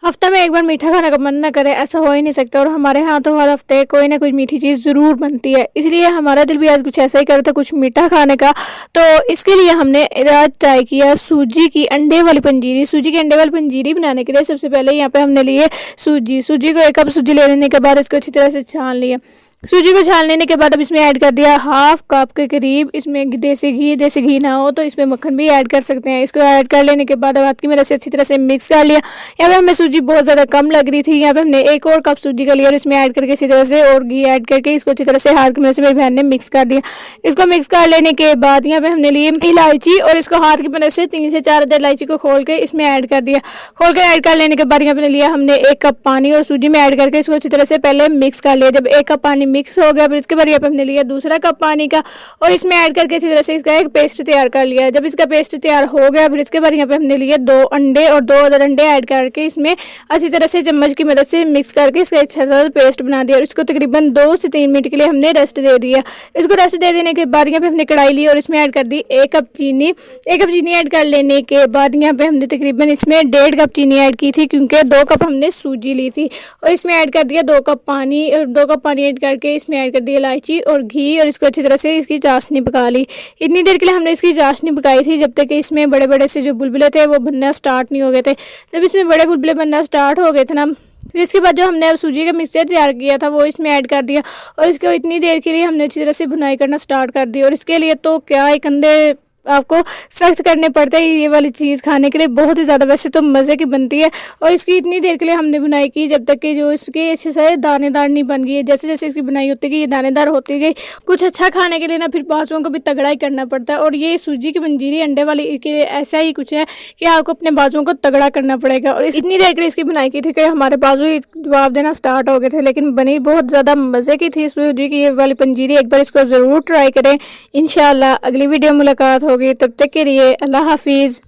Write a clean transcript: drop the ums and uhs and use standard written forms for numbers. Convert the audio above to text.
हफ्ते में एक बार मीठा खाने का मन ना करे, ऐसा हो ही नहीं सकता। और हमारे यहाँ तो हर हफ्ते कोई ना कोई मीठी चीज़ ज़रूर बनती है, इसलिए हमारा दिल भी आज कुछ ऐसा ही कर रहा था, कुछ मीठा खाने का। तो इसके लिए हमने आज ट्राई किया सूजी की अंडे वाली पंजीरी। सूजी की अंडे वाली पंजीरी बनाने के लिए सबसे पहले यहाँ पे हमने लिए सूजी को 1 कप सूजी ले लेने के बाद इसको अच्छी तरह से छान लिया। सूजी को छान लेने के बाद अब इसमें ऐड कर दिया 1/2 कप के करीब इसमें देसी घी ना हो तो इसमें मक्खन भी ऐड कर सकते हैं। इसको ऐड कर लेने के बाद अब हाथ की मदद से अच्छी तरह से मिक्स कर लिया। यहाँ पे हमें सूजी बहुत ज़्यादा कम लग रही थी, यहाँ पे हमने 1 और कप सूजी का लिया और इसमें ऐड करके इसी तरह से और घी ऐड करके इसको अच्छी तरह से हाथ की मदद से मेरी बहन ने मिक्स कर दिया। इसको मिक्स कर लेने के बाद यहाँ पे हमने लिए इलायची और इसको हाथ की मदद से 3 से 4 अदर इलायची को खोल के इसमें ऐड कर दिया। खोल कर ऐड कर लेने के बाद यहाँ पे लिया हमने 1 कप पानी और सूजी में ऐड करके इसको अच्छी तरह से पहले मिक्स कर लिया। जब 1 कप पानी मिक्स हो गया फिर इसके बाद यहाँ पे हमने लिया दूसरा कप पानी का और इसमें ऐड करके इसी तरह से इसका एक पेस्ट तैयार कर लिया। जब इसका पेस्ट तैयार हो गया फिर इसके बाद यहाँ पे हमने लिए 2 अंडे और 2 अदर अंडे ऐड करके इसमें अच्छी तरह से चम्मच की मदद से मिक्स करके इसका अच्छा सा पेस्ट बना दिया और इसको तकरीबन 2 से 3 मिनट के लिए हमने रेस्ट दे दिया। इसको रेस्ट दे देने के बाद यहाँ पे हमने कढ़ाई ली और इसमें ऐड कर दी 1 कप चीनी। 1 कप चीनी ऐड कर लेने के बाद यहाँ पे हमने तकरीबन इसमें 1.5 कप चीनी ऐड की थी क्योंकि 2 कप हमने सूजी ली थी। और इसमें ऐड कर दिया 2 कप पानी और 2 कप पानी ऐड करके इसमें ऐड कर दिया इलायची और घी और इसको अच्छी तरह से इसकी चाशनी पका ली। इतनी देर के लिए हमने इसकी चाशनी पकाई थी जब तक कि इसमें बड़े बड़े से जो बुलबुले थे वो बनना स्टार्ट नहीं हो गए थे। जब इसमें बड़े बुलबुले बनना स्टार्ट हो गए थे ना फिर इसके बाद जो हमने सूजी का मिक्सचर तैयार किया था वो इसमें ऐड कर दिया और इसको इतनी देर के लिए हमने अच्छी तरह से भुनाई करना स्टार्ट कर दी। और इसके लिए तो क्या एक अंडे आपको सख्त करने पड़ते हैं ये वाली चीज़ खाने के लिए, बहुत ही ज़्यादा वैसे तो मज़े की बनती है। और इसकी इतनी देर के लिए हमने बुनाई की जब तक कि जो इसके अच्छे से दानेदार नहीं बन गई। जैसे जैसे इसकी बुनाई होती गई ये दानेदार होती गई। कुछ अच्छा खाने के लिए ना फिर बाजुओं को भी तगड़ा ही करना पड़ता है और ये सूजी की पंजीरी अंडे वाली के लिए ऐसा ही कुछ है कि आपको अपने बाजुओं को तगड़ा करना पड़ेगा। और इतनी देर के लिए इसकी बुनाई की थी कि हमारे बाजू ही जवाब देना स्टार्ट हो गए थे, लेकिन बनी बहुत ज़्यादा मज़े की थी सूजी की ये वाली पंजीरी। एक बार इसको ज़रूर ट्राई करें। इंशाल्लाह अगली वीडियो मुलाकात होगी, तब तक के लिए अल्लाह हाफिज़।